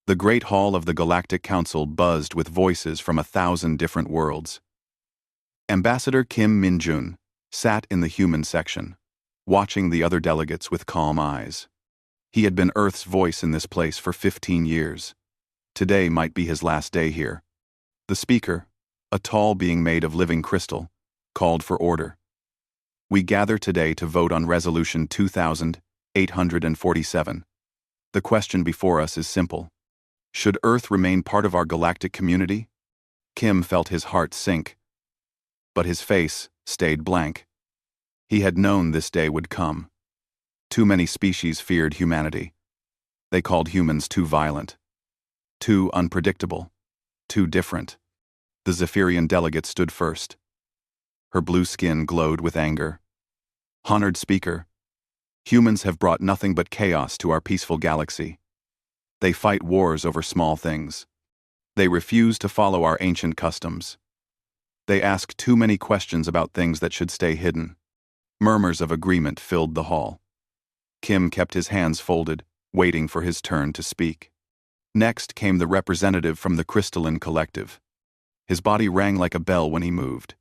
The great hall of the Galactic Council buzzed with voices from 1,000 different worlds. Ambassador Kim Min-jun sat in the human section, watching the other delegates with calm eyes. He had been Earth's voice in this place for 15 years. Today might be his last day here. The speaker, a tall being made of living crystal, called for order. We gather today to vote on Resolution 2847. The question before us is simple. Should Earth remain part of our galactic community? Kim felt his heart sink, but his face stayed blank. He had known this day would come. Too many species feared humanity. They called humans too violent, too unpredictable, too different. The Zephyrian delegate stood first. Her blue skin glowed with anger. Honored speaker, humans have brought nothing but chaos to our peaceful galaxy. They fight wars over small things. They refuse to follow our ancient customs. They ask too many questions about things that should stay hidden. Murmurs of agreement filled the hall. Kim kept his hands folded, waiting for his turn to speak. Next came the representative from the Crystalline Collective. His body rang like a bell when he moved.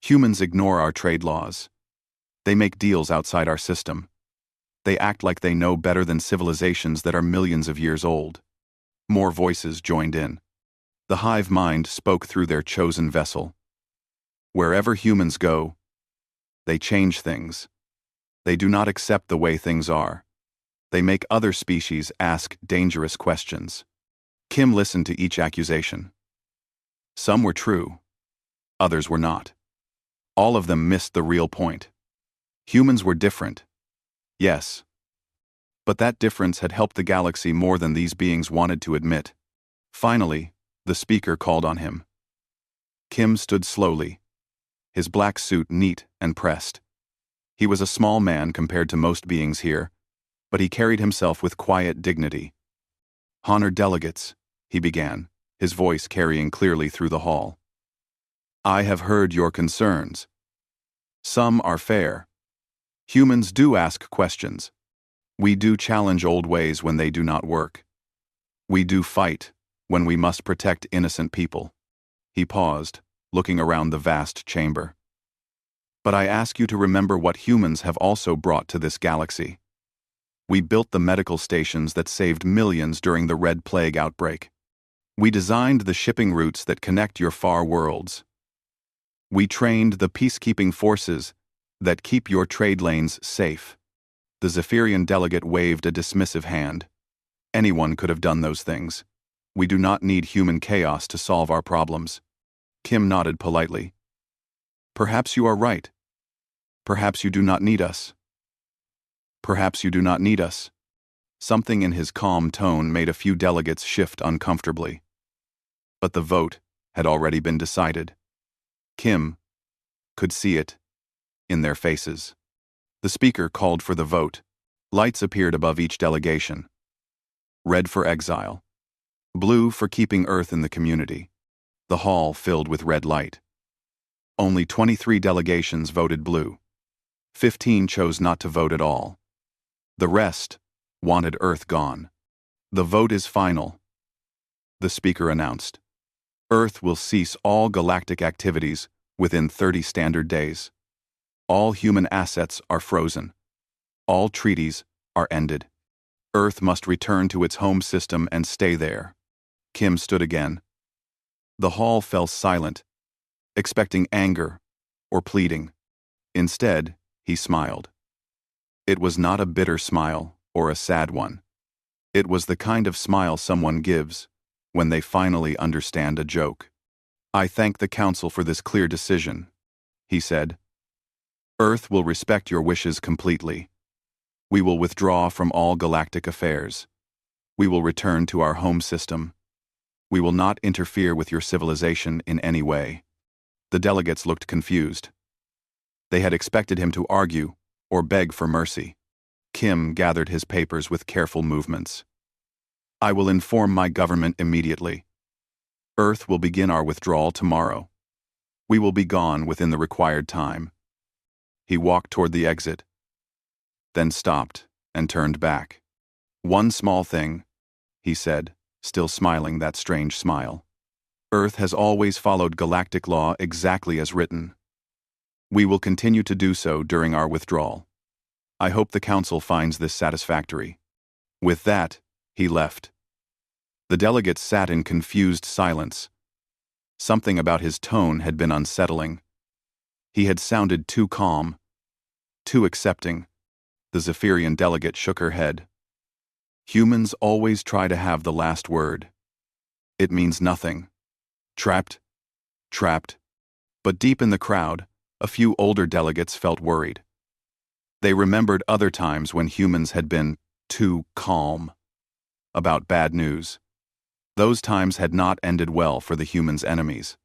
Humans ignore our trade laws. They make deals outside our system. They act like they know better than civilizations that are millions of years old. More voices joined in. The hive mind spoke through their chosen vessel. Wherever humans go, they change things. They do not accept the way things are. They make other species ask dangerous questions. Kim listened to each accusation. Some were true. Others were not. All of them missed the real point. Humans were different. Yes. But that difference had helped the galaxy more than these beings wanted to admit. Finally, the speaker called on him. Kim stood slowly, his black suit neat and pressed. He was a small man compared to most beings here, but he carried himself with quiet dignity. Honored delegates, he began, his voice carrying clearly through the hall. I have heard your concerns. Some are fair. Humans do ask questions. We do challenge old ways when they do not work. We do fight when we must protect innocent people. He paused, looking around the vast chamber. But I ask you to remember what humans have also brought to this galaxy. We built the medical stations that saved millions during the Red Plague outbreak. We designed the shipping routes that connect your far worlds. We trained the peacekeeping forces that keep your trade lanes safe. The Zephyrian delegate waved a dismissive hand. Anyone could have done those things. We do not need human chaos to solve our problems. Kim nodded politely. Perhaps you are right. Perhaps you do not need us. Perhaps you do not need us. Something in his calm tone made a few delegates shift uncomfortably. But the vote had already been decided. Kim could see it in their faces. The speaker called for the vote. Lights appeared above each delegation. Red for Exile. Blue for keeping Earth in the community. The hall filled with red light. Only 23 delegations voted blue. 15 chose not to vote at all. The rest wanted Earth gone. The vote is final, the speaker announced. Earth will cease all galactic activities within 30 standard days. All human assets are frozen. All treaties are ended. Earth must return to its home system and stay there. Kim stood again. The hall fell silent, expecting anger or pleading. Instead, he smiled. It was not a bitter smile or a sad one. It was the kind of smile someone gives when they finally understand a joke. I thank the Council for this clear decision, he said. Earth will respect your wishes completely. We will withdraw from all galactic affairs. We will return to our home system. We will not interfere with your civilization in any way. The delegates looked confused. They had expected him to argue or beg for mercy. Kim gathered his papers with careful movements. I will inform my government immediately. Earth will begin our withdrawal tomorrow. We will be gone within the required time. He walked toward the exit, then stopped and turned back. One small thing, he said, still smiling that strange smile. Earth has always followed galactic law exactly as written. We will continue to do so during our withdrawal. I hope the Council finds this satisfactory. With that, he left. The delegates sat in confused silence. Something about his tone had been unsettling. He had sounded too calm, too accepting. The Zephyrian delegate shook her head. Humans always try to have the last word. It means nothing. Trapped. But deep in the crowd, a few older delegates felt worried. They remembered other times when humans had been too calm about bad news. Those times had not ended well for the humans' enemies.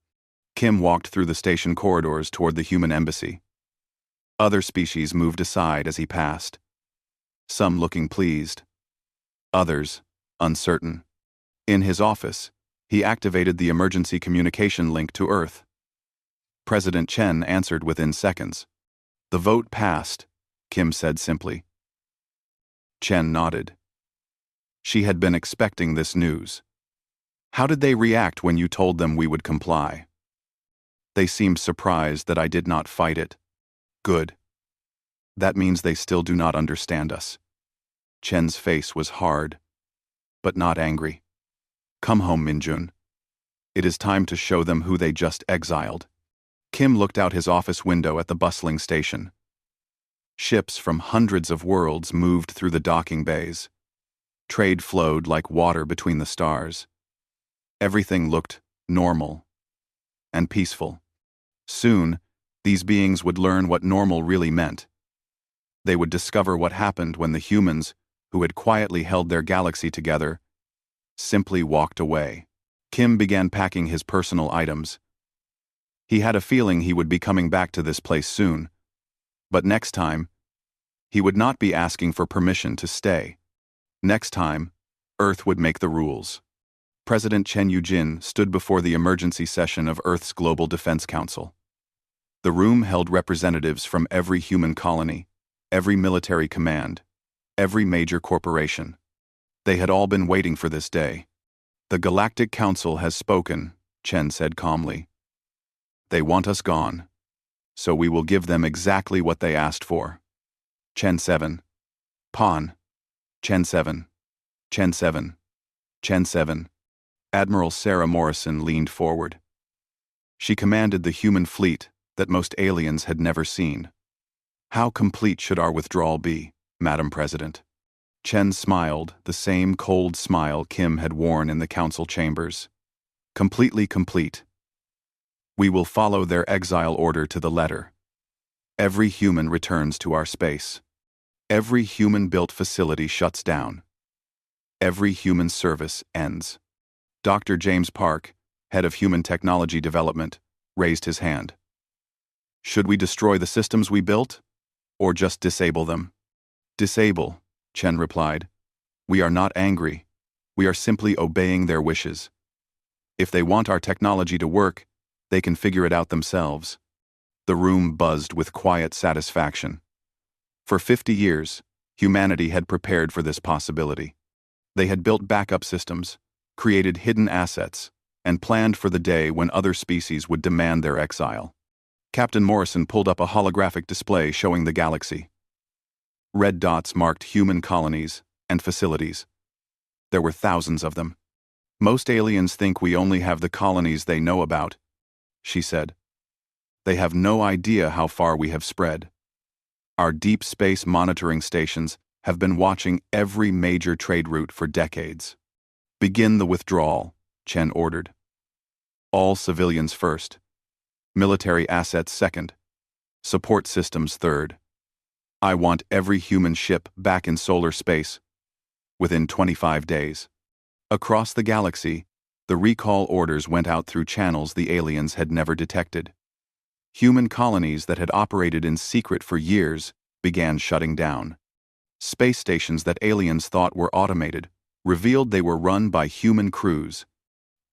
Kim walked through the station corridors toward the human embassy. Other species moved aside as he passed, some looking pleased, others uncertain. In his office, he activated the emergency communication link to Earth. President Chen answered within seconds. The vote passed, Kim said simply. Chen nodded. She had been expecting this news. How did they react when you told them we would comply? They seemed surprised that I did not fight it. Good. That means they still do not understand us. Chen's face was hard, but not angry. Come home, Minjun. It is time to show them who they just exiled. Kim looked out his office window at the bustling station. Ships from hundreds of worlds moved through the docking bays. Trade flowed like water between the stars. Everything looked normal and peaceful. Soon, these beings would learn what normal really meant. They would discover what happened when the humans, who had quietly held their galaxy together, simply walked away. Kim began packing his personal items. He had a feeling he would be coming back to this place soon, but next time, he would not be asking for permission to stay. Next time, Earth would make the rules. President Chen Yujin stood before the emergency session of Earth's Global Defense Council. The room held representatives from every human colony, every military command, every major corporation. They had all been waiting for this day. The Galactic Council has spoken, Chen said calmly. They want us gone, so we will give them exactly what they asked for. Chen 7. Pawn. Chen 7. Chen 7. Chen 7. Admiral Sarah Morrison leaned forward. She commanded the human fleet that most aliens had never seen. How complete should our withdrawal be, Madam President? Chen smiled, the same cold smile Kim had worn in the council chambers. Completely complete. We will follow their exile order to the letter. Every human returns to our space. Every human-built facility shuts down. Every human service ends. Dr. James Park, head of Human Technology Development, raised his hand. Should we destroy the systems we built, or just disable them? Disable, Chen replied. We are not angry. We are simply obeying their wishes. If they want our technology to work, they can figure it out themselves. The room buzzed with quiet satisfaction. For 50 years, humanity had prepared for this possibility. They had built backup systems, created hidden assets, and planned for the day when other species would demand their exile. Captain Morrison pulled up a holographic display showing the galaxy. Red dots marked human colonies and facilities. There were thousands of them. Most aliens think we only have the colonies they know about, she said. They have no idea how far we have spread. Our deep space monitoring stations have been watching every major trade route for decades. Begin the withdrawal, Chen ordered. All civilians first. Military assets second. Support systems third. I want every human ship back in solar space within 25 days. Across the galaxy, the recall orders went out through channels the aliens had never detected. Human colonies that had operated in secret for years began shutting down. Space stations that aliens thought were automated revealed they were run by human crews.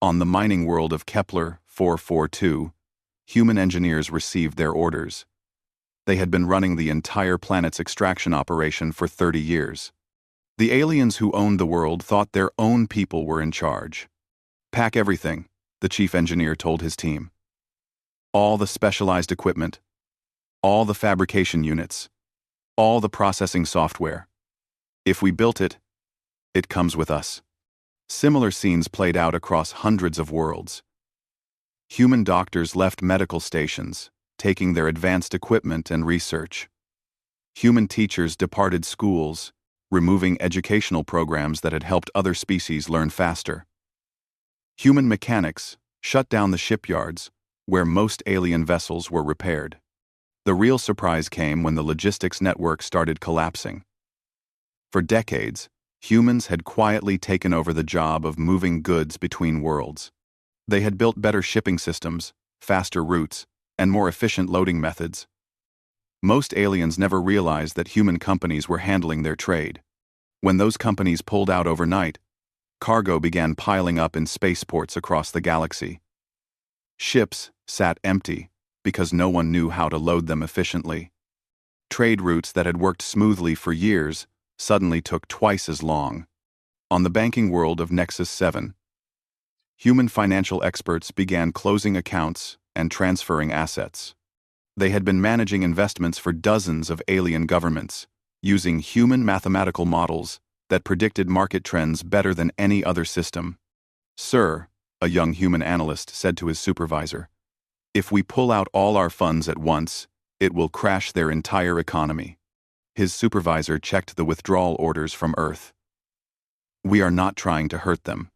On the mining world of Kepler 442, human engineers received their orders. They had been running the entire planet's extraction operation for 30 years. The aliens who owned the world thought their own people were in charge. "Pack everything," the chief engineer told his team. "All the specialized equipment, all the fabrication units, all the processing software. If we built it, it comes with us." Similar scenes played out across hundreds of worlds. Human doctors left medical stations, taking their advanced equipment and research. Human teachers departed schools, removing educational programs that had helped other species learn faster. Human mechanics shut down the shipyards, where most alien vessels were repaired. The real surprise came when the logistics network started collapsing. For decades, humans had quietly taken over the job of moving goods between worlds. They had built better shipping systems, faster routes, and more efficient loading methods. Most aliens never realized that human companies were handling their trade. When those companies pulled out overnight, cargo began piling up in spaceports across the galaxy. Ships sat empty because no one knew how to load them efficiently. Trade routes that had worked smoothly for years suddenly took twice as long. On the banking world of Nexus 7, human financial experts began closing accounts and transferring assets. They had been managing investments for dozens of alien governments, using human mathematical models that predicted market trends better than any other system. "Sir," a young human analyst said to his supervisor, "if we pull out all our funds at once, it will crash their entire economy." His supervisor checked the withdrawal orders from Earth. "We are not trying to hurt them.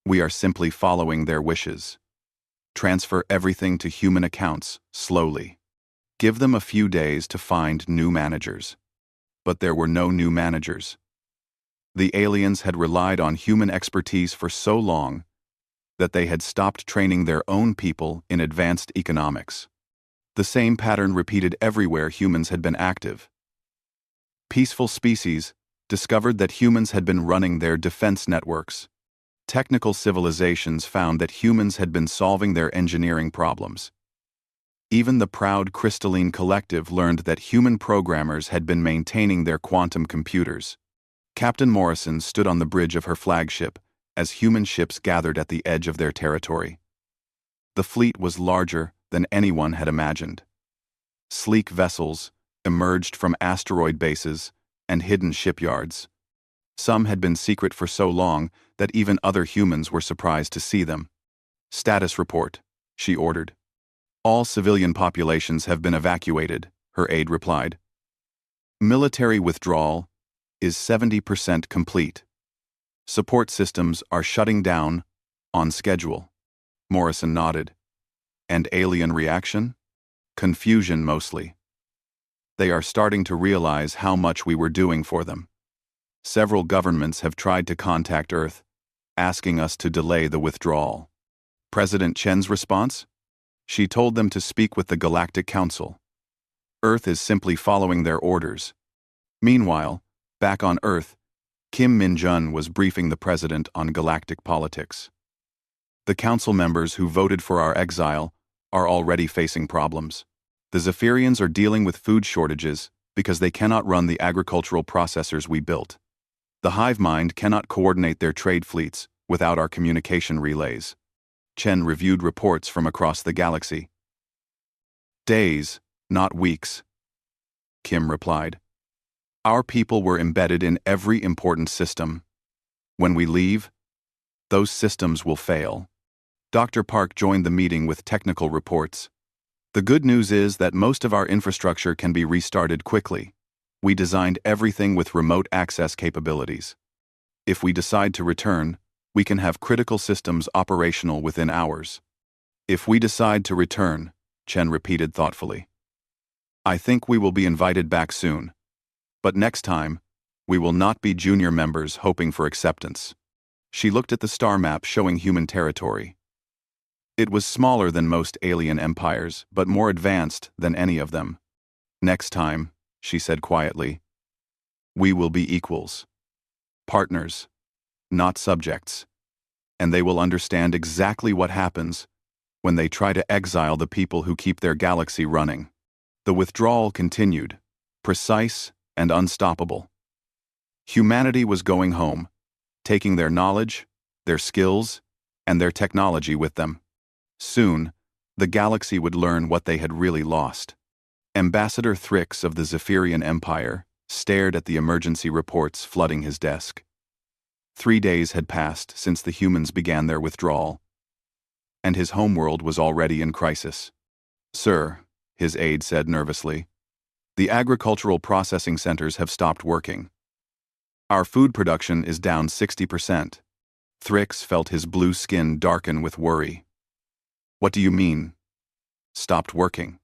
We are simply following their wishes. Transfer everything to human accounts, slowly. Give them a few days to find new managers." But there were no new managers. The aliens had relied on human expertise for so long that they had stopped training their own people in advanced economics. The same pattern repeated everywhere humans had been active. Peaceful species discovered that humans had been running their defense networks. Technical civilizations found that humans had been solving their engineering problems. Even the proud crystalline collective learned that human programmers had been maintaining their quantum computers. Captain Morrison stood on the bridge of her flagship as human ships gathered at the edge of their territory. The fleet was larger than anyone had imagined. Sleek vessels emerged from asteroid bases and hidden shipyards. Some had been secret for so long that even other humans were surprised to see them. "Status report," she ordered. "All civilian populations have been evacuated," her aide replied. "Military withdrawal is 70% complete. Support systems are shutting down on schedule." Morrison nodded. "And alien reaction?" "Confusion mostly. They are starting to realize how much we were doing for them. Several governments have tried to contact Earth, asking us to delay the withdrawal." President Chen's response? She told them to speak with the Galactic Council. Earth is simply following their orders. Meanwhile, back on Earth, Kim Min-jun was briefing the president on galactic politics. "The council members who voted for our exile are already facing problems. The Zephyrians are dealing with food shortages because they cannot run the agricultural processors we built. The hive mind cannot coordinate their trade fleets without our communication relays." Chen reviewed reports from across the galaxy. "Days, not weeks," Kim replied. "Our people were embedded in every important system. When we leave, those systems will fail." Dr. Park joined the meeting with technical reports. "The good news is that most of our infrastructure can be restarted quickly. We designed everything with remote access capabilities. If we decide to return, we can have critical systems operational within hours." "If we decide to return," Chen repeated thoughtfully. "I think we will be invited back soon. But next time, we will not be junior members hoping for acceptance." She looked at the star map showing human territory. It was smaller than most alien empires, but more advanced than any of them. "Next time," she said quietly, "we will be equals. Partners, not subjects. And they will understand exactly what happens when they try to exile the people who keep their galaxy running." The withdrawal continued, precise and unstoppable. Humanity was going home, taking their knowledge, their skills, and their technology with them. Soon, the galaxy would learn what they had really lost. Ambassador Thrix of the Zephyrian Empire stared at the emergency reports flooding his desk. 3 days had passed since the humans began their withdrawal, and his homeworld was already in crisis. "Sir," his aide said nervously, "the agricultural processing centers have stopped working. Our food production is down 60%. Thrix felt his blue skin darken with worry. "What do you mean? Stopped working?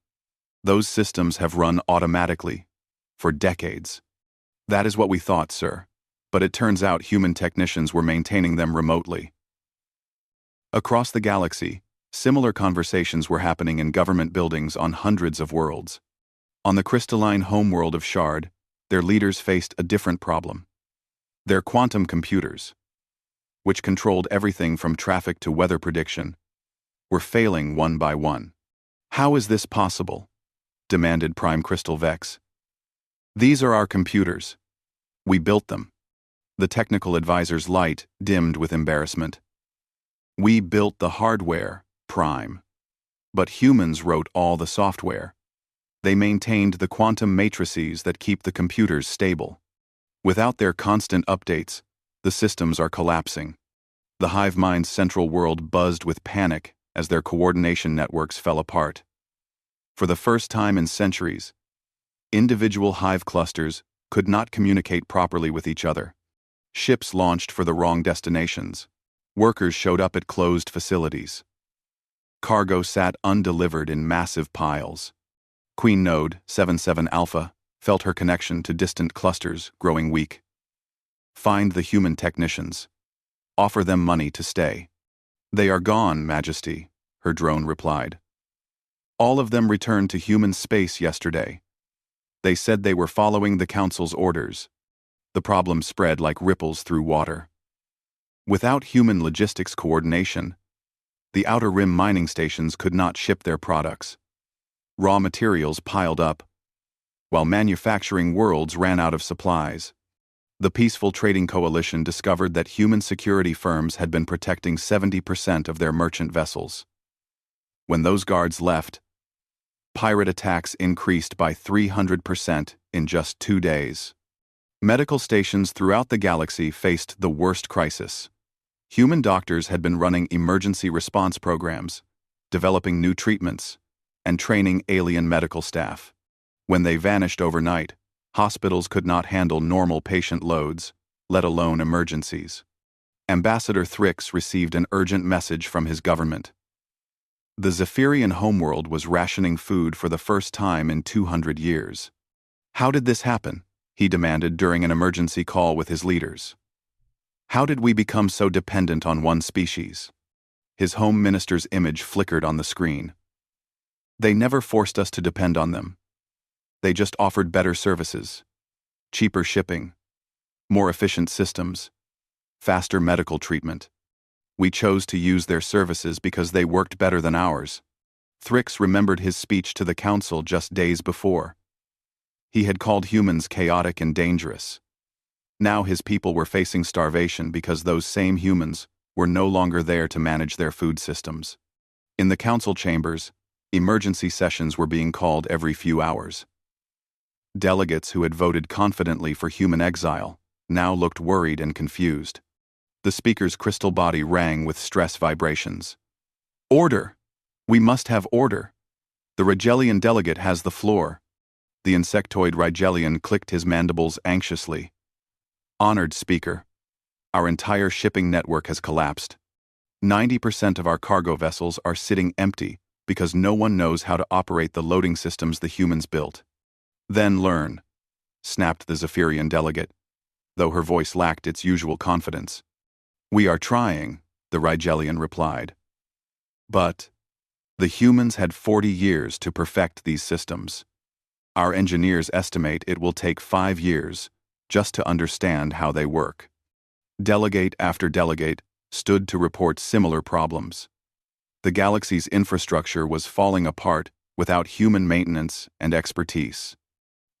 Those systems have run automatically for decades." "That is what we thought, sir, but it turns out human technicians were maintaining them remotely." Across the galaxy, similar conversations were happening in government buildings on hundreds of worlds. On the crystalline homeworld of Shard, their leaders faced a different problem. Their quantum computers, which controlled everything from traffic to weather prediction, were failing one by one. "How is this possible?" demanded Prime Crystal Vex. "These are our computers. We built them." The technical advisor's light dimmed with embarrassment. "We built the hardware, Prime. But humans wrote all the software. They maintained the quantum matrices that keep the computers stable. Without their constant updates, the systems are collapsing." The hive mind's central world buzzed with panic as their coordination networks fell apart. For the first time in centuries, individual hive clusters could not communicate properly with each other. Ships launched for the wrong destinations. Workers showed up at closed facilities. Cargo sat undelivered in massive piles. Queen Node 77 Alpha felt her connection to distant clusters growing weak. "Find the human technicians. Offer them money to stay." "They are gone, Majesty," her drone replied. "All of them returned to human space yesterday. They said they were following the Council's orders." The problem spread like ripples through water. Without human logistics coordination, the Outer Rim mining stations could not ship their products. Raw materials piled up, while manufacturing worlds ran out of supplies. The Peaceful Trading Coalition discovered that human security firms had been protecting 70% of their merchant vessels. When those guards left, pirate attacks increased by 300% in just 2 days. Medical stations throughout the galaxy faced the worst crisis. Human doctors had been running emergency response programs, developing new treatments, and training alien medical staff. When they vanished overnight, hospitals could not handle normal patient loads, let alone emergencies. Ambassador Thrix received an urgent message from his government. The Zephyrian homeworld was rationing food for the first time in 200 years. "How did this happen?" he demanded during an emergency call with his leaders. "How did we become so dependent on one species?" His home minister's image flickered on the screen. "They never forced us to depend on them. They just offered better services, cheaper shipping, more efficient systems, faster medical treatment. We chose to use their services because they worked better than ours." Thrix remembered his speech to the Council just days before. He had called humans chaotic and dangerous. Now his people were facing starvation because those same humans were no longer there to manage their food systems. In the Council chambers, emergency sessions were being called every few hours. Delegates who had voted confidently for human exile now looked worried and confused. The speaker's crystal body rang with stress vibrations. "Order! We must have order! The Rigelian delegate has the floor." The insectoid Rigelian clicked his mandibles anxiously. "Honored Speaker, our entire shipping network has collapsed. 90% of our cargo vessels are sitting empty because no one knows how to operate the loading systems the humans built." "Then learn," snapped the Zephyrian delegate, though her voice lacked its usual confidence. "We are trying," the Rigelian replied. "But the humans had 40 years to perfect these systems. Our engineers estimate it will take 5 years just to understand how they work." Delegate after delegate stood to report similar problems. The galaxy's infrastructure was falling apart without human maintenance and expertise.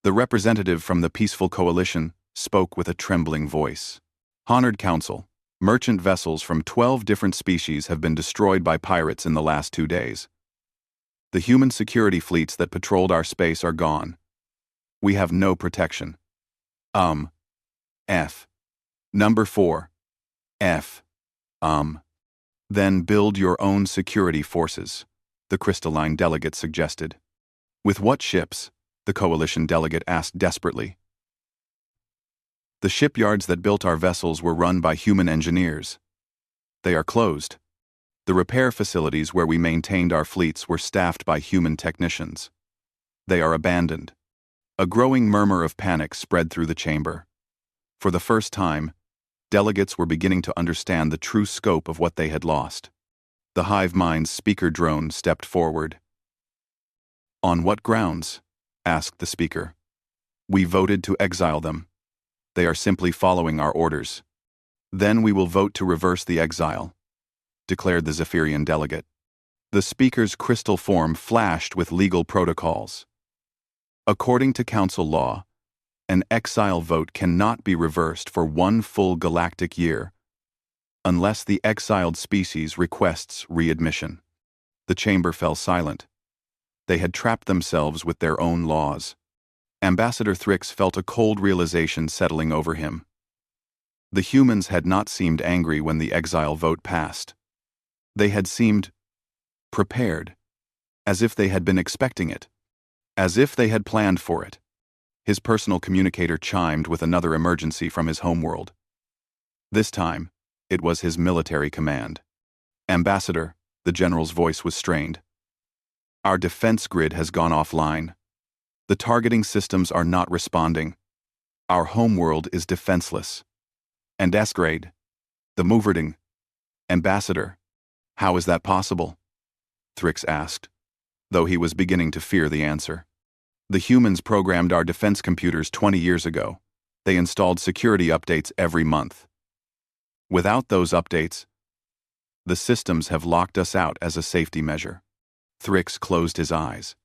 The representative from the Peaceful Coalition spoke with a trembling voice. Honored Council, merchant vessels from 12 different species have been destroyed by pirates in the last 2 days. The human security fleets that patrolled our space are gone. We have no protection. F. Number 4. F. Then build your own security forces, the crystalline delegate suggested. With what ships? The coalition delegate asked desperately. The shipyards that built our vessels were run by human engineers. They are closed. The repair facilities where we maintained our fleets were staffed by human technicians. They are abandoned. A growing murmur of panic spread through the chamber. For the first time, delegates were beginning to understand the true scope of what they had lost. The hive mind's speaker drone stepped forward. On what grounds? Asked the speaker. We voted to exile them. They are simply following our orders. Then we will vote to reverse the exile, declared the Zephyrian delegate. The speaker's crystal form flashed with legal protocols. According to council law, an exile vote cannot be reversed for 1 full galactic year unless the exiled species requests readmission. The chamber fell silent. They had trapped themselves with their own laws. Ambassador Thrix felt a cold realization settling over him. The humans had not seemed angry when the exile vote passed. They had seemed prepared, as if they had been expecting it, as if they had planned for it. His personal communicator chimed with another emergency from his homeworld. This time, it was his military command. Ambassador, the general's voice was strained. Our defense grid has gone offline. The targeting systems are not responding. Our homeworld is defenseless. And S-grade, the Moverding. Ambassador, how is that possible? Thrix asked, though he was beginning to fear the answer. The humans programmed our defense computers 20 years ago. They installed security updates every month. Without those updates, the systems have locked us out as a safety measure. Thrix closed his eyes.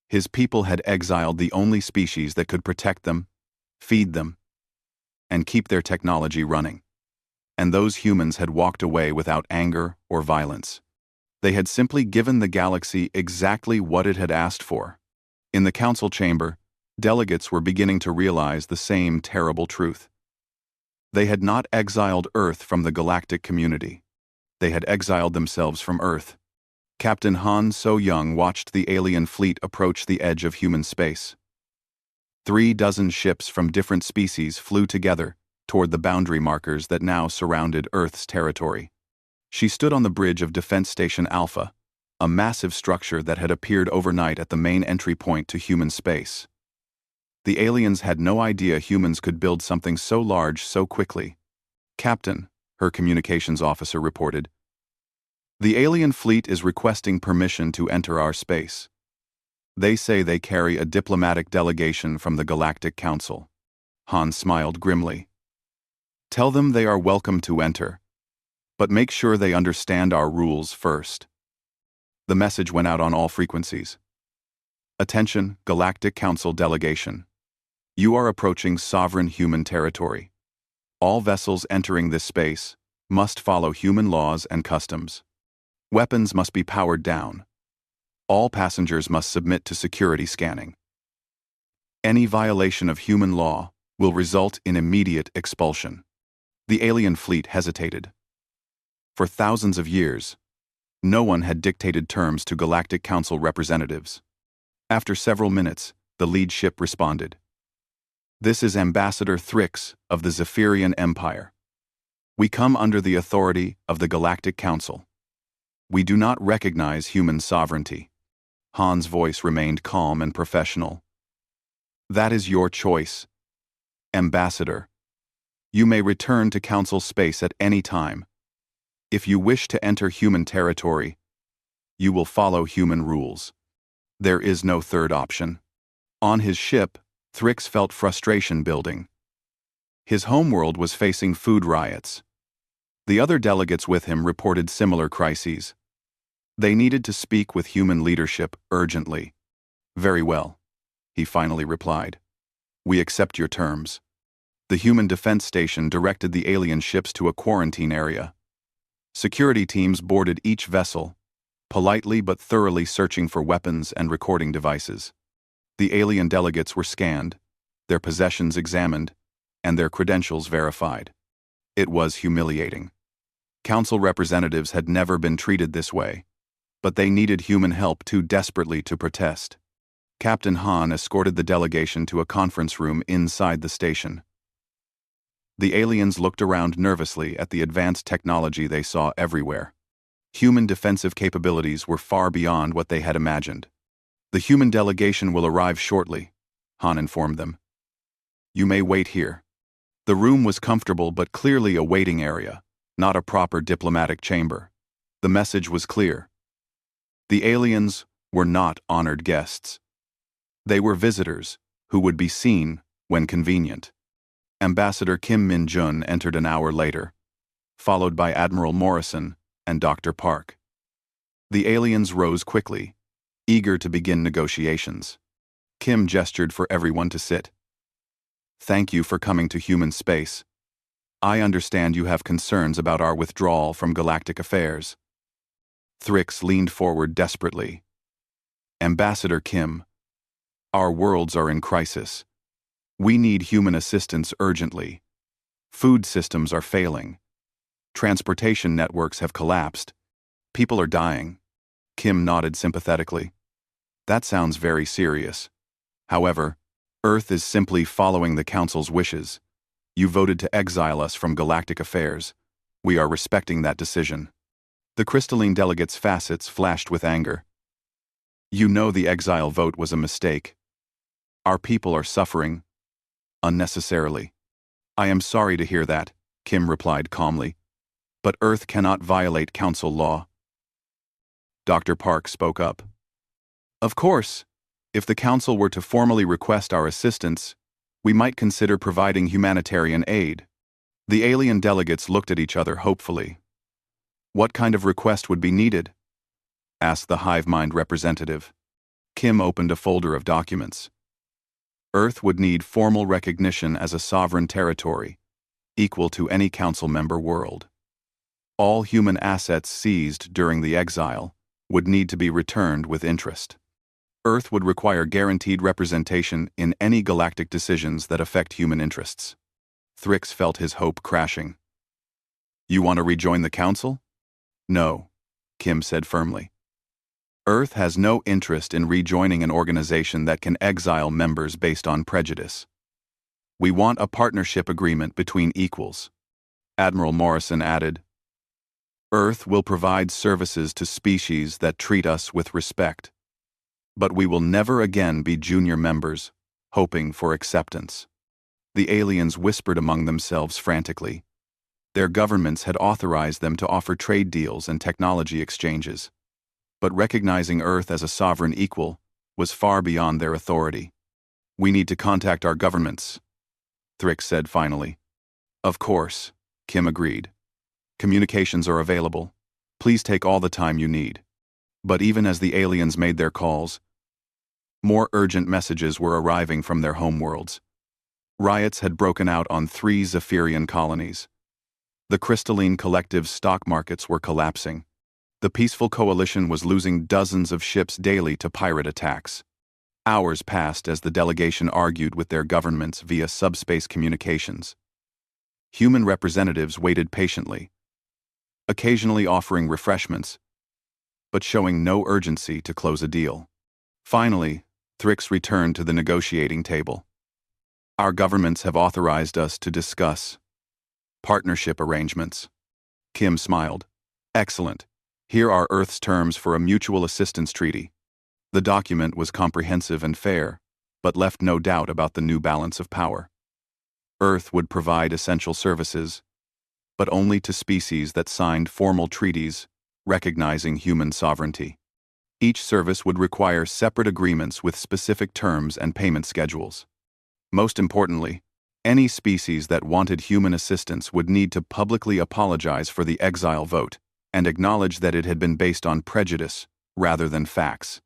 His people had exiled the only species that could protect them, feed them, and keep their technology running. And those humans had walked away without anger or violence. They had simply given the galaxy exactly what it had asked for. In the council chamber, delegates were beginning to realize the same terrible truth. They had not exiled Earth from the galactic community. They had exiled themselves from Earth. Captain Han So-young watched the alien fleet approach the edge of human space. 36 ships from different species flew together toward the boundary markers that now surrounded Earth's territory. She stood on the bridge of Defense Station Alpha, a massive structure that had appeared overnight at the main entry point to human space. The aliens had no idea humans could build something so large so quickly. Captain, her communications officer reported, the alien fleet is requesting permission to enter our space. They say they carry a diplomatic delegation from the Galactic Council. Han smiled grimly. Tell them they are welcome to enter, but make sure they understand our rules first. The message went out on all frequencies. Attention, Galactic Council delegation. You are approaching sovereign human territory. All vessels entering this space must follow human laws and customs. Weapons must be powered down. All passengers must submit to security scanning. Any violation of human law will result in immediate expulsion. The alien fleet hesitated. For thousands of years, no one had dictated terms to Galactic Council representatives. After several minutes, the lead ship responded. This is Ambassador Thrix of the Zephyrian Empire. We come under the authority of the Galactic Council. We do not recognize human sovereignty. Han's voice remained calm and professional. That is your choice, Ambassador. You may return to Council space at any time. If you wish to enter human territory, you will follow human rules. There is no third option. On his ship, Thrix felt frustration building. His homeworld was facing food riots. The other delegates with him reported similar crises. They needed to speak with human leadership urgently. Very well, he finally replied. We accept your terms. The human defense station directed the alien ships to a quarantine area. Security teams boarded each vessel, politely but thoroughly searching for weapons and recording devices. The alien delegates were scanned, their possessions examined, and their credentials verified. It was humiliating. Council representatives had never been treated this way, but they needed human help too desperately to protest. Captain Han escorted the delegation to a conference room inside the station. The aliens looked around nervously at the advanced technology they saw everywhere. Human defensive capabilities were far beyond what they had imagined. "The human delegation will arrive shortly," Han informed them. "You may wait here." The room was comfortable but clearly a waiting area, not a proper diplomatic chamber. The message was clear. The aliens were not honored guests. They were visitors who would be seen when convenient. Ambassador Kim Min-jun entered an hour later, followed by Admiral Morrison and Dr. Park. The aliens rose quickly, eager to begin negotiations. Kim gestured for everyone to sit. "Thank you for coming to human space. I understand you have concerns about our withdrawal from galactic affairs." Thrix leaned forward desperately. "Ambassador Kim, our worlds are in crisis. We need human assistance urgently. Food systems are failing. Transportation networks have collapsed. People are dying." Kim nodded sympathetically. "That sounds very serious. However, Earth is simply following the Council's wishes. You voted to exile us from galactic affairs. We are respecting that decision." The crystalline delegate's facets flashed with anger. "You know the exile vote was a mistake. Our people are suffering unnecessarily." "I am sorry to hear that," Kim replied calmly. "But Earth cannot violate Council law." Dr. Park spoke up. "Of course, if the Council were to formally request our assistance, we might consider providing humanitarian aid." The alien delegates looked at each other hopefully. "What kind of request would be needed?" asked the hive mind representative. Kim opened a folder of documents. Earth would need formal recognition as a sovereign territory, equal to any Council member world. All human assets seized during the exile would need to be returned with interest. Earth would require guaranteed representation in any galactic decisions that affect human interests. Thrix felt his hope crashing. "You want to rejoin the Council?" "No," Kim said firmly. "Earth has no interest in rejoining an organization that can exile members based on prejudice. We want a partnership agreement between equals." Admiral Morrison added, "Earth will provide services to species that treat us with respect. But we will never again be junior members, hoping for acceptance." The aliens whispered among themselves frantically. Their governments had authorized them to offer trade deals and technology exchanges. But recognizing Earth as a sovereign equal was far beyond their authority. "We need to contact our governments," Thrix said finally. "Of course," Kim agreed. "Communications are available. Please take all the time you need." But even as the aliens made their calls, more urgent messages were arriving from their homeworlds. Riots had broken out on 3 Zephyrian colonies. The crystalline collective's stock markets were collapsing. The peaceful coalition was losing dozens of ships daily to pirate attacks. Hours passed as the delegation argued with their governments via subspace communications. Human representatives waited patiently, occasionally offering refreshments, but showing no urgency to close a deal. Finally, Thrix returned to the negotiating table. "Our governments have authorized us to discuss partnership arrangements." Kim smiled. "Excellent. Here are Earth's terms for a mutual assistance treaty." The document was comprehensive and fair, but left no doubt about the new balance of power. Earth would provide essential services, but only to species that signed formal treaties recognizing human sovereignty. Each service would require separate agreements with specific terms and payment schedules. Most importantly, any species that wanted human assistance would need to publicly apologize for the exile vote and acknowledge that it had been based on prejudice rather than facts.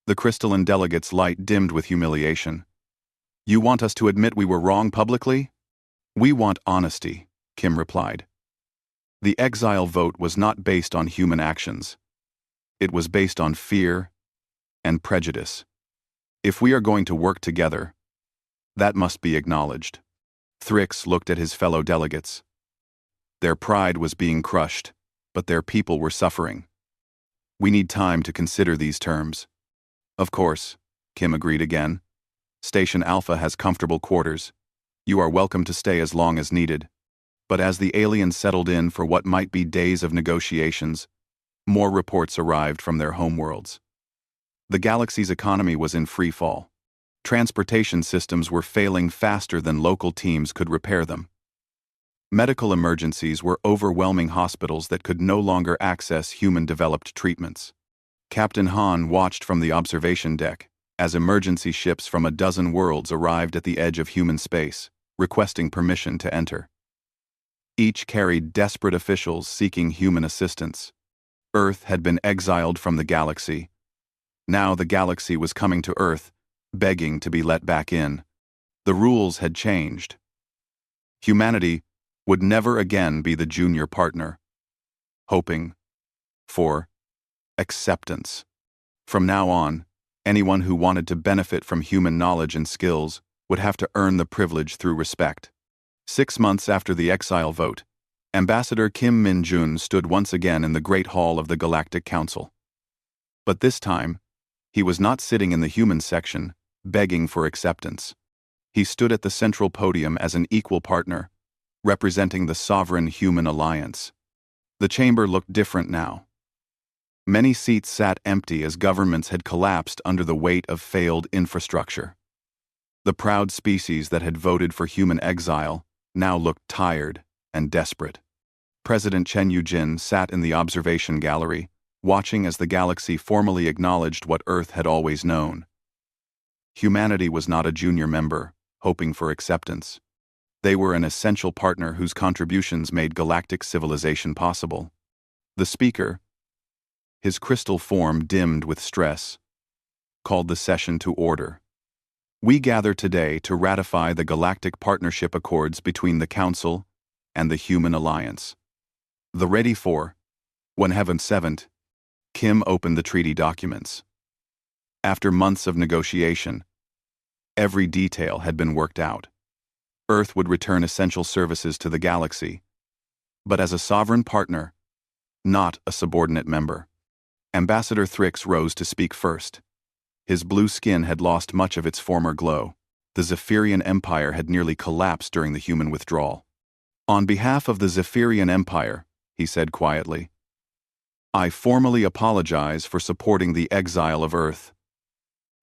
The crystalline delegate's light dimmed with humiliation. "You want us to admit we were wrong publicly?" We want honesty, Kim replied. The exile vote was not based on human actions. It was based on fear and prejudice. If we are going to work together, that must be acknowledged. Thrix looked at his fellow delegates. Their pride was being crushed, but their people were suffering. We need time to consider these terms. Of course, Kim agreed again. Station Alpha has comfortable quarters. You are welcome to stay as long as needed. But as the aliens settled in for what might be days of negotiations, more reports arrived from their homeworlds. The galaxy's economy was in free fall. Transportation systems were failing faster than local teams could repair them. Medical emergencies were overwhelming hospitals that could no longer access human-developed treatments. Captain Han watched from the observation deck as emergency ships from a dozen worlds arrived at the edge of human space, requesting permission to enter. Each carried desperate officials seeking human assistance. Earth had been exiled from the galaxy. Now the galaxy was coming to Earth, begging to be let back in. The rules had changed. Humanity would never again be the junior partner, hoping for acceptance. From now on, anyone who wanted to benefit from human knowledge and skills would have to earn the privilege through respect. 6 months after the exile vote, Ambassador Kim Min-jun stood once again in the Great Hall of the Galactic Council. But this time, he was not sitting in the human section, begging for acceptance. He stood at the central podium as an equal partner, representing the sovereign human alliance. The chamber looked different now. Many seats sat empty as governments had collapsed under the weight of failed infrastructure. The proud species that had voted for human exile now looked tired and desperate. President Chen Yujin sat in the observation gallery, watching as the galaxy formally acknowledged what Earth had always known. Humanity was not a junior member, hoping for acceptance. They were an essential partner whose contributions made galactic civilization possible. The speaker, his crystal form dimmed with stress, called the session to order. We gather today to ratify the Galactic Partnership Accords between the Council and the Human Alliance. The ready for, when heaven seventh, Kim opened the treaty documents. After months of negotiation, every detail had been worked out. Earth would return essential services to the galaxy, but as a sovereign partner, not a subordinate member. Ambassador Thrix rose to speak first. His blue skin had lost much of its former glow. The Zephyrian Empire had nearly collapsed during the human withdrawal. On behalf of the Zephyrian Empire, he said quietly, I formally apologize for supporting the exile of Earth.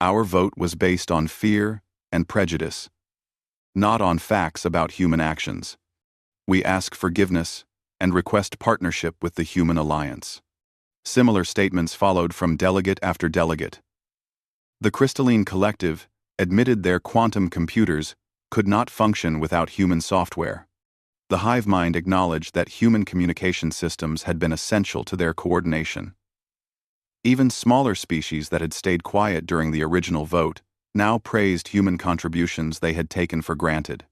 Our vote was based on fear and prejudice, not on facts about human actions. We ask forgiveness and request partnership with the Human Alliance. Similar statements followed from delegate after delegate. The Crystalline Collective admitted their quantum computers could not function without human software. The hive mind acknowledged that human communication systems had been essential to their coordination. Even smaller species that had stayed quiet during the original vote now praised human contributions they had taken for granted.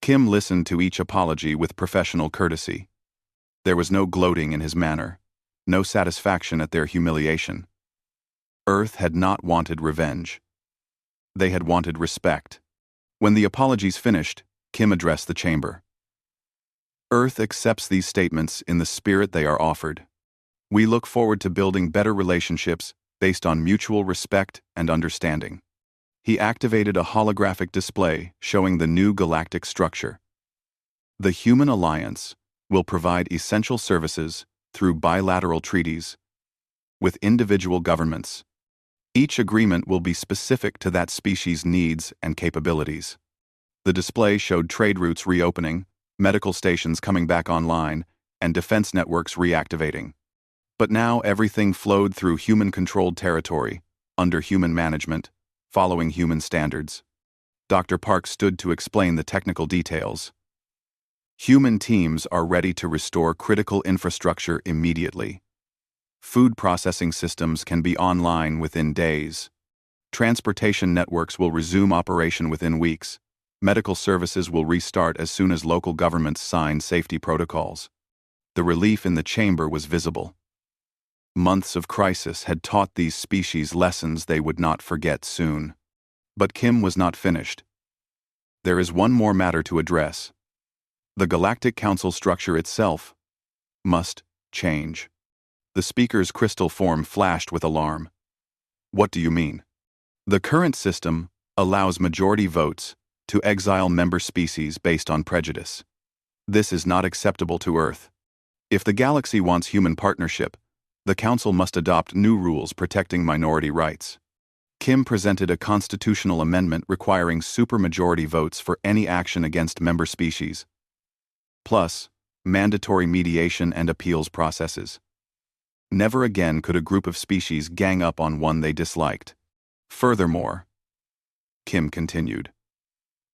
Kim listened to each apology with professional courtesy. There was no gloating in his manner, no satisfaction at their humiliation. Earth had not wanted revenge. They had wanted respect. When the apologies finished, Kim addressed the chamber. Earth accepts these statements in the spirit they are offered. We look forward to building better relationships based on mutual respect and understanding. He activated a holographic display showing the new galactic structure. The Human Alliance will provide essential services through bilateral treaties with individual governments. Each agreement will be specific to that species' needs and capabilities. The display showed trade routes reopening, medical stations coming back online, and defense networks reactivating. But now everything flowed through human-controlled territory, under human management, following human standards. Dr. Park stood to explain the technical details. Human teams are ready to restore critical infrastructure immediately. Food processing systems can be online within days. Transportation networks will resume operation within weeks, Medical services will restart as soon as local governments sign safety protocols. The relief in the chamber was visible. Months of crisis had taught these species lessons they would not forget soon. But Kim was not finished. There is one more matter to address. The Galactic Council structure itself must change. The speaker's crystal form flashed with alarm. What do you mean? The current system allows majority votes to exile member species based on prejudice. This is not acceptable to Earth. If the galaxy wants human partnership, the Council must adopt new rules protecting minority rights. Kim presented a constitutional amendment requiring supermajority votes for any action against member species, plus mandatory mediation and appeals processes. Never again could a group of species gang up on one they disliked. Furthermore, Kim continued,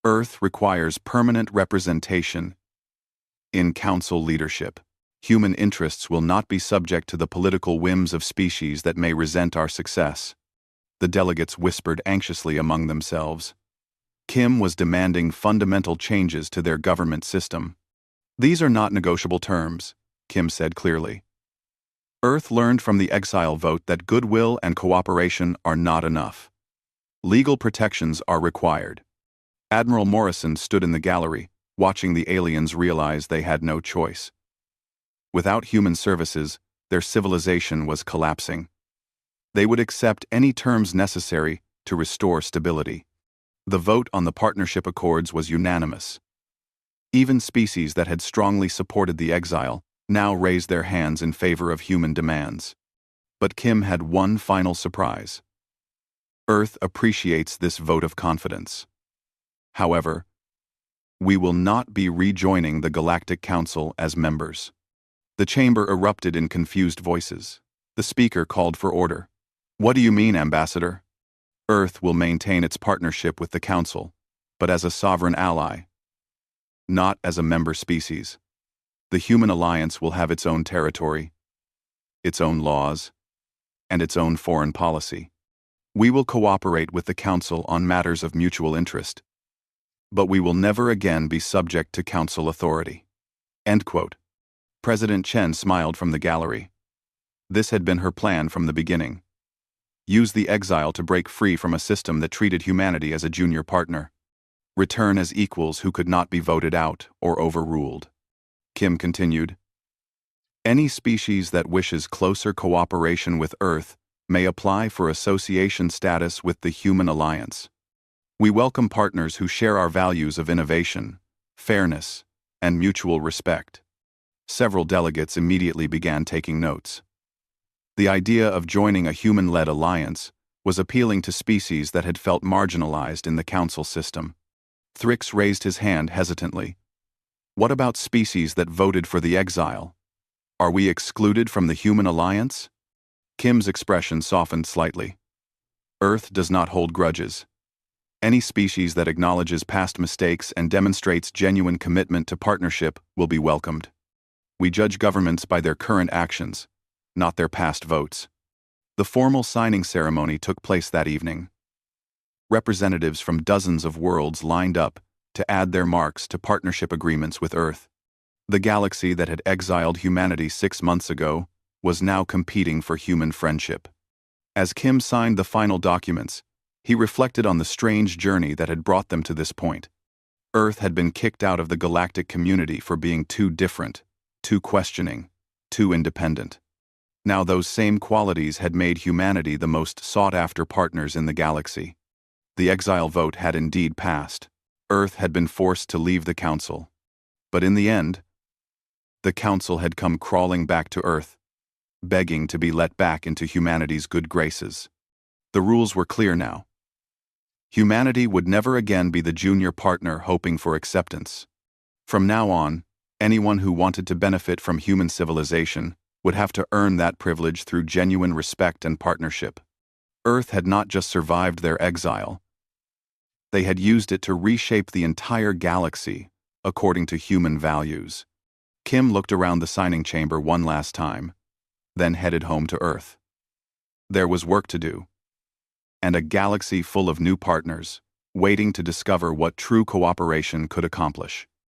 Earth requires permanent representation in Council leadership. Human interests will not be subject to the political whims of species that may resent our success. The delegates whispered anxiously among themselves. Kim was demanding fundamental changes to their government system. These are not negotiable terms, Kim said clearly. Earth learned from the Exile vote that goodwill and cooperation are not enough. Legal protections are required. Admiral Morrison stood in the gallery, watching the aliens realize they had no choice. Without human services, their civilization was collapsing. They would accept any terms necessary to restore stability. The vote on the partnership accords was unanimous. Even species that had strongly supported the Exile now raised their hands in favor of human demands. But Kim had one final surprise. Earth appreciates this vote of confidence. However, we will not be rejoining the Galactic Council as members. The chamber erupted in confused voices. The speaker called for order. What do you mean, Ambassador? Earth will maintain its partnership with the Council, but as a sovereign ally, not as a member species. The human alliance will have its own territory, its own laws, and its own foreign policy. We will cooperate with the Council on matters of mutual interest, but we will never again be subject to Council authority. End quote. President Chen smiled from the gallery. This had been her plan from the beginning. Use the Exile to break free from a system that treated humanity as a junior partner. Return as equals who could not be voted out or overruled. Kim continued. Any species that wishes closer cooperation with Earth may apply for association status with the Human Alliance. We welcome partners who share our values of innovation, fairness, and mutual respect. Several delegates immediately began taking notes. The idea of joining a human-led alliance was appealing to species that had felt marginalized in the Council system. Thrix raised his hand hesitantly. What about species that voted for the Exile? Are we excluded from the Human Alliance? Kim's expression softened slightly. Earth does not hold grudges. Any species that acknowledges past mistakes and demonstrates genuine commitment to partnership will be welcomed. We judge governments by their current actions, not their past votes. The formal signing ceremony took place that evening. Representatives from dozens of worlds lined up to add their marks to partnership agreements with Earth. The galaxy that had exiled humanity 6 months ago was now competing for human friendship. As Kim signed the final documents, he reflected on the strange journey that had brought them to this point. Earth had been kicked out of the galactic community for being too different, too questioning, too independent. Now those same qualities had made humanity the most sought-after partners in the galaxy. The Exile vote had indeed passed. Earth had been forced to leave the Council. But in the end, the Council had come crawling back to Earth, begging to be let back into humanity's good graces. The rules were clear now. Humanity would never again be the junior partner hoping for acceptance. From now on, anyone who wanted to benefit from human civilization would have to earn that privilege through genuine respect and partnership. Earth had not just survived their exile. They had used it to reshape the entire galaxy according to human values. Kim looked around the signing chamber one last time, then headed home to Earth. There was work to do, and a galaxy full of new partners waiting to discover what true cooperation could accomplish.